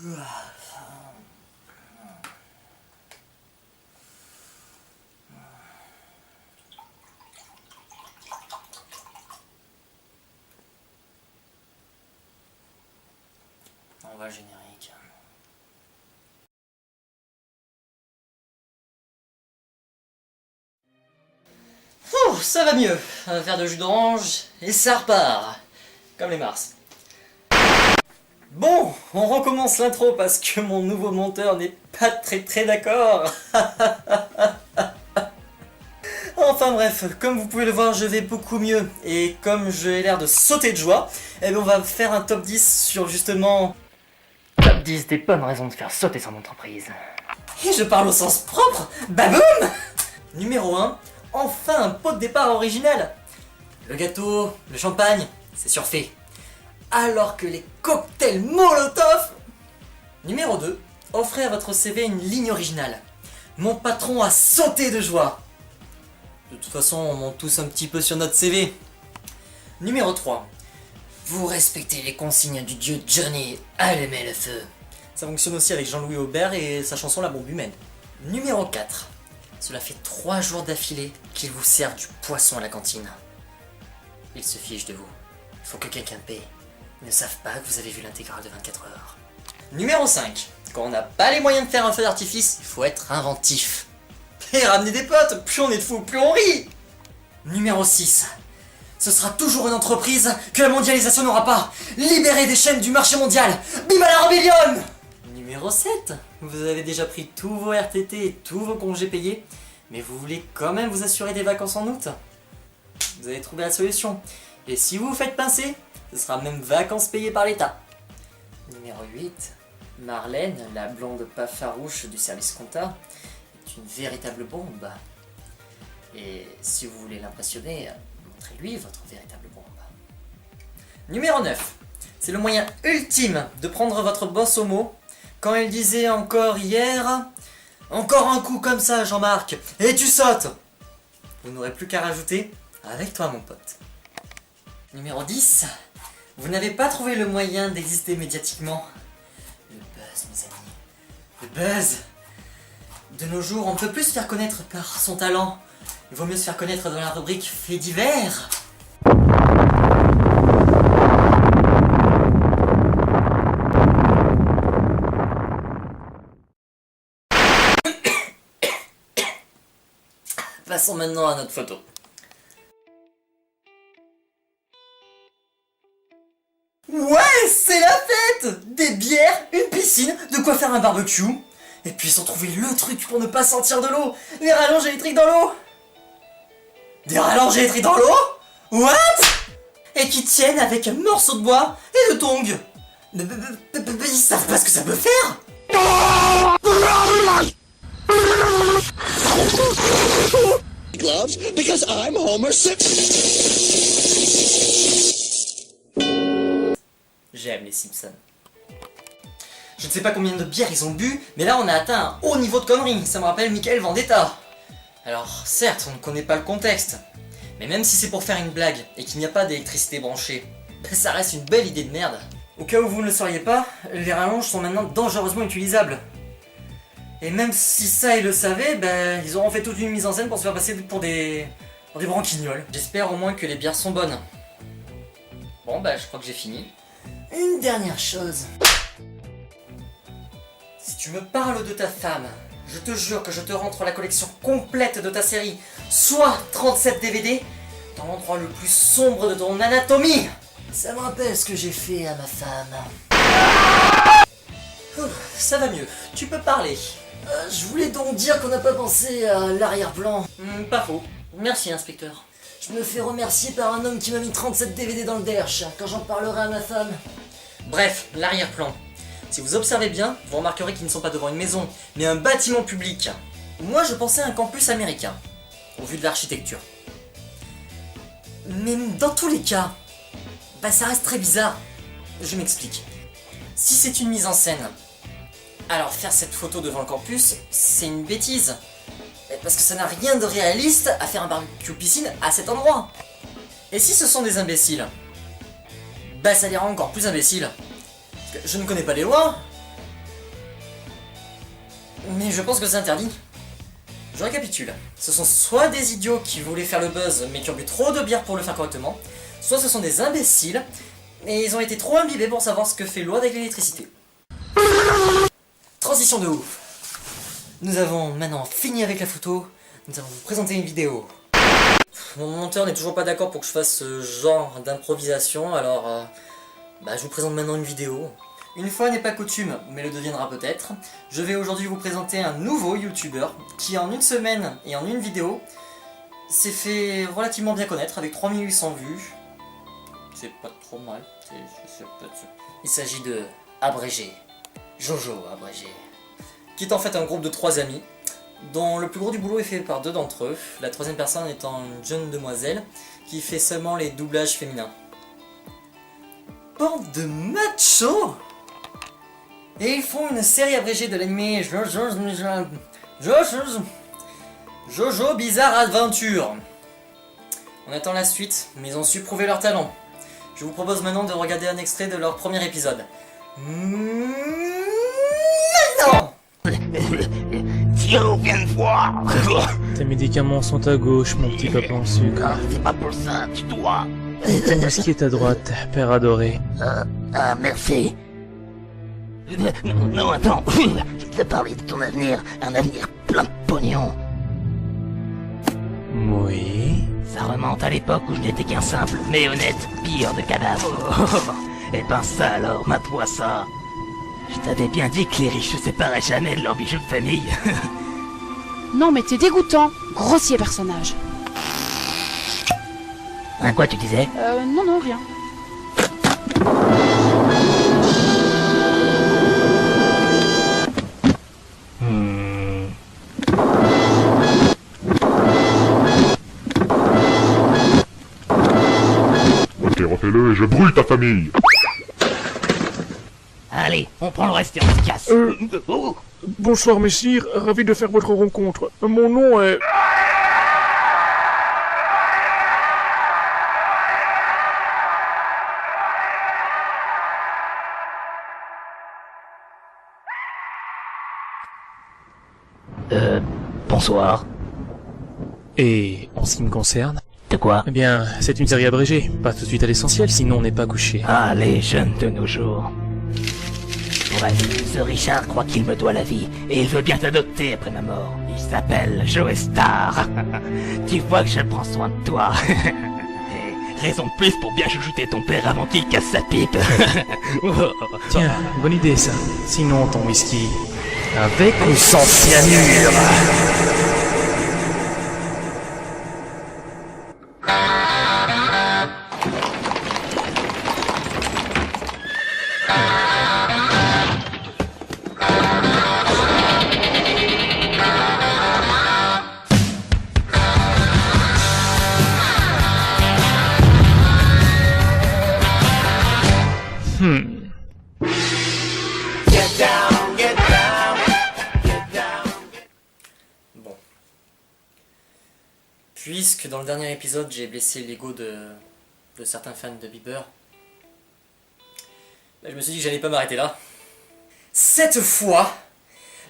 On voit le générique. Ouh, ça va mieux. Un verre de jus d'orange et ça repart. Comme les Mars. Bon, on recommence l'intro parce que mon nouveau monteur n'est pas très d'accord. Enfin bref, comme vous pouvez le voir, je vais beaucoup mieux. Et comme j'ai l'air de sauter de joie, eh bien on va faire un top 10 sur justement... Top 10 des bonnes raisons de faire sauter son entreprise. Et je parle au sens propre, baboum. Numéro 1, enfin un pot de départ original. Le gâteau, le champagne, c'est surfait. Alors que les cocktails Molotov. Numéro 2, offrez à votre CV une ligne originale. Mon patron a sauté de joie. De toute façon, on monte tous un petit peu sur notre CV. Numéro 3, vous respectez les consignes du dieu Johnny, allumez le feu. Ça fonctionne aussi avec Jean-Louis Aubert et sa chanson La Bombe Humaine. Numéro 4, cela fait 3 jours d'affilée qu'ils vous servent du poisson à la cantine. Ils se fichent de vous. Il faut que quelqu'un paie. Ils ne savent pas que vous avez vu l'intégrale de 24 heures. Numéro 5. Quand on n'a pas les moyens de faire un feu d'artifice, il faut être inventif. Et ramener des potes, plus on est de fous, plus on rit. Numéro 6. Ce sera toujours une entreprise que la mondialisation n'aura pas. Libérée des chaînes du marché mondial. Bim à la rébellion. Numéro 7. Vous avez déjà pris tous vos RTT et tous vos congés payés, mais vous voulez quand même vous assurer des vacances en août. Vous avez trouvé la solution. Et si vous vous faites pincer, ce sera même vacances payées par l'État. Numéro 8. Marlène, la blonde pas farouche du service compta, est une véritable bombe. Et si vous voulez l'impressionner, montrez-lui votre véritable bombe. Numéro 9. C'est le moyen ultime de prendre votre boss au mot quand il disait encore hier « Encore un coup comme ça, Jean-Marc, et tu sautes !» Vous n'aurez plus qu'à rajouter « Avec toi, mon pote ». Numéro 10. Vous n'avez pas trouvé le moyen d'exister médiatiquement. Le buzz, mes amis. Le buzz. De nos jours, on ne peut plus se faire connaître par son talent. Il vaut mieux se faire connaître dans la rubrique Faits divers. Passons maintenant à notre photo. Ouais, c'est la fête! Des bières, une piscine, de quoi faire un barbecue. Et puis ils ont trouvé le truc pour ne pas sortir de l'eau. Les rallonges électriques dans l'eau. Des rallonges électriques dans l'eau? What? Et qui tiennent avec un morceau de bois et de tongs. Mais ils savent pas ce que ça peut faire. Gloves because I'm Homer Simpson. J'aime les Simpsons. Je ne sais pas combien de bières ils ont bu, mais là on a atteint un haut niveau de conneries. Ça me rappelle Michael Vendetta. Alors certes, on ne connaît pas le contexte, mais même si c'est pour faire une blague et qu'il n'y a pas d'électricité branchée, ça reste une belle idée de merde. Au cas où vous ne le sauriez pas, les rallonges sont maintenant dangereusement utilisables. Et même si ça ils le savaient, ben ils auront fait toute une mise en scène pour se faire passer pour des branquignoles. J'espère au moins que les bières sont bonnes. Bon bah je crois que j'ai fini. Une dernière chose. Si tu me parles de ta femme, je te jure que je te rentre la collection complète de ta série, soit 37 DVD, dans l'endroit le plus sombre de ton anatomie. Ça me rappelle ce que j'ai fait à ma femme. Ouf, ça va mieux, tu peux parler. Je voulais donc dire qu'on n'a pas pensé à l'arrière-plan. Pas faux. Merci, inspecteur. Je me fais remercier par un homme qui m'a mis 37 DVD dans le derche, quand j'en parlerai à ma femme. Bref, l'arrière-plan. Si vous observez bien, vous remarquerez qu'ils ne sont pas devant une maison, mais un bâtiment public. Moi, je pensais à un campus américain, au vu de l'architecture. Mais dans tous les cas, bah ça reste très bizarre. Je m'explique. Si c'est une mise en scène, alors faire cette photo devant le campus, c'est une bêtise. Parce que ça n'a rien de réaliste à faire un barbecue piscine à cet endroit. Et si ce sont des imbéciles, bah ça les rend encore plus imbéciles. Parce que je ne connais pas les lois, Mais je pense que c'est interdit. Je récapitule. Ce sont soit des idiots qui voulaient faire le buzz mais qui ont bu trop de bière pour le faire correctement, soit ce sont des imbéciles et ils ont été trop imbibés pour savoir ce que fait l'eau avec l'électricité. Transition de ouf. Nous avons maintenant fini avec la photo, nous allons vous présenter une vidéo. Mon monteur n'est toujours pas d'accord pour que je fasse ce genre d'improvisation, alors je vous présente maintenant une vidéo. Une fois n'est pas coutume, mais le deviendra peut-être, je vais aujourd'hui vous présenter un nouveau youtubeur qui en une semaine et en une vidéo s'est fait relativement bien connaître avec 3800 vues. C'est pas trop mal. Il s'agit de Abrégé, Jojo Abrégé, qui est en fait un groupe de 3 amis, dont le plus gros du boulot est fait par 2 d'entre eux, la troisième personne étant une jeune demoiselle qui fait seulement les doublages féminins. Bande de machos! Et ils font une série abrégée de l'animé Jojo Bizarre Adventure. On attend la suite, mais ils ont su prouver leur talent. Je vous propose maintenant de regarder un extrait de leur premier épisode. Maintenant! Tiens, viens me voir. Tes médicaments sont à gauche, mon petit papa en sucre. Ah, c'est pas pour ça, tu dois. Ton whisky est à droite, père adoré. Merci. Non, attends. Je te parlais de ton avenir. Un avenir plein de pognon. Oui. Ça remonte à l'époque où je n'étais qu'un simple, mais honnête, pire de cadavre. Et ben ça alors, mate-moi ça. Je t'avais bien dit que les riches se séparaient jamais de leurs bijoux de famille. Non mais t'es dégoûtant, grossier personnage. Hein, quoi tu disais? Non, rien. Ok, refais-le et je brûle ta famille. Allez, on prend le reste et on se casse. Oh. Bonsoir messire, ravi de faire votre rencontre. Mon nom est... Bonsoir. Et en ce qui me concerne, De quoi? eh bien, c'est une série abrégée. Pas tout de suite à l'essentiel, sinon on n'est pas couché. Ah, les jeunes de nos jours. Bref, ce Richard croit qu'il me doit la vie, et il veut bien t'adopter après ma mort. Il s'appelle Joe Star. Tu vois que je prends soin de toi. Et raison de plus pour bien chouchouter ton père avant qu'il casse sa pipe. Tiens, bonne idée ça. Sinon ton whisky... Avec ou sans cyanure? Bon. Puisque dans le dernier épisode j'ai blessé l'ego de certains fans de Bieber, je me suis dit que j'allais pas m'arrêter là. Cette fois,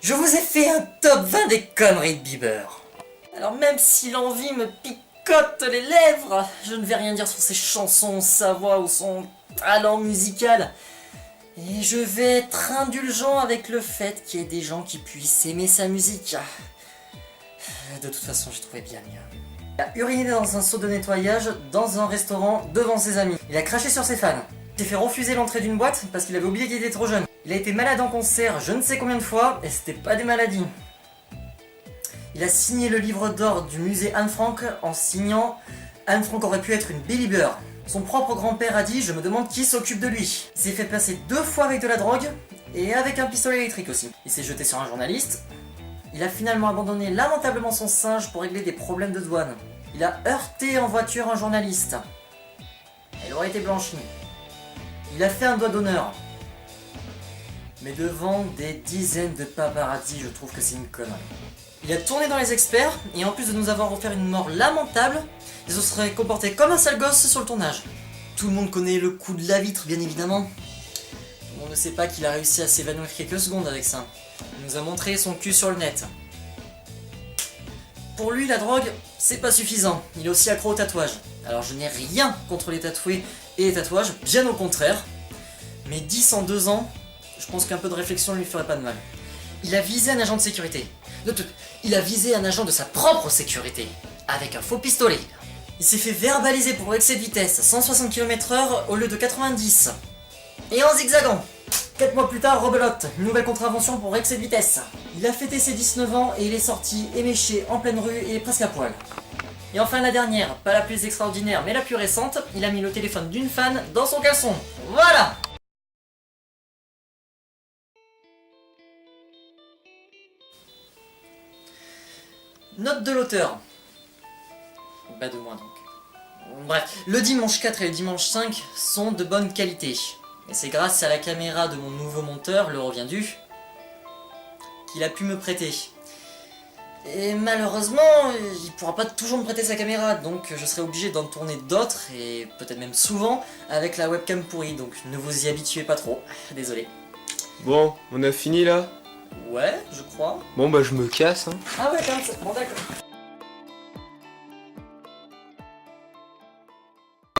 je vous ai fait un top 20 des conneries de Bieber. Alors même si l'envie me picote les lèvres, je ne vais rien dire sur ses chansons, sa voix ou son talent musical. Et je vais être indulgent avec le fait qu'il y ait des gens qui puissent aimer sa musique. De toute façon, j'ai trouvé bien mieux. Il a uriné dans un seau de nettoyage dans un restaurant devant ses amis. Il a craché sur ses fans. Il s'est fait refuser l'entrée d'une boîte parce qu'il avait oublié qu'il était trop jeune. Il a été malade en concert je ne sais combien de fois et c'était pas des maladies. Il a signé le livre d'or du musée Anne Frank en signant « Anne Frank aurait pu être une Belieber ». Son propre grand-père a dit « Je me demande qui s'occupe de lui ». Il s'est fait passer 2 fois avec de la drogue et avec un pistolet électrique aussi. Il s'est jeté sur un journaliste. Il a finalement abandonné lamentablement son singe pour régler des problèmes de douane. Il a heurté en voiture un journaliste. Elle aurait été blanchie. Il a fait un doigt d'honneur. Mais devant des dizaines de paparazzi, je trouve que c'est une connerie. Il a tourné dans Les Experts, et en plus de nous avoir offert une mort lamentable, il se serait comporté comme un sale gosse sur le tournage. Tout le monde connaît le coup de la vitre, bien évidemment. On ne sait pas qu'il a réussi à s'évanouir quelques secondes avec ça. Il nous a montré son cul sur le net. Pour lui, la drogue, c'est pas suffisant. Il est aussi accro au tatouage. Alors je n'ai rien contre les tatoués et les tatouages, bien au contraire. Mais 10 en 2 ans, je pense qu'un peu de réflexion ne lui ferait pas de mal. Il a visé un agent de sécurité. Il a visé un agent de sa propre sécurité. Avec un faux pistolet. Il s'est fait verbaliser pour excès de vitesse, 160 km/h au lieu de 90. Et en zigzagant. 4 mois plus tard, rebelote, une nouvelle contravention pour excès de vitesse. Il a fêté ses 19 ans et il est sorti éméché en pleine rue et presque à poil. Et enfin la dernière, pas la plus extraordinaire mais la plus récente, il a mis le téléphone d'une fan dans son caleçon. Voilà! Note de l'auteur. Bas de moi donc. Bref, le dimanche 4 et le dimanche 5 sont de bonne qualité. Et c'est grâce à la caméra de mon nouveau monteur, le revient du, qu'il a pu me prêter. Et malheureusement, il pourra pas toujours me prêter sa caméra, donc je serai obligé d'en tourner d'autres, et peut-être même souvent, avec la webcam pourrie, donc ne vous y habituez pas trop. Désolé. Bon, on a fini là? Ouais, je crois. Bon bah je me casse hein. Ah ouais, quand même, bon d'accord.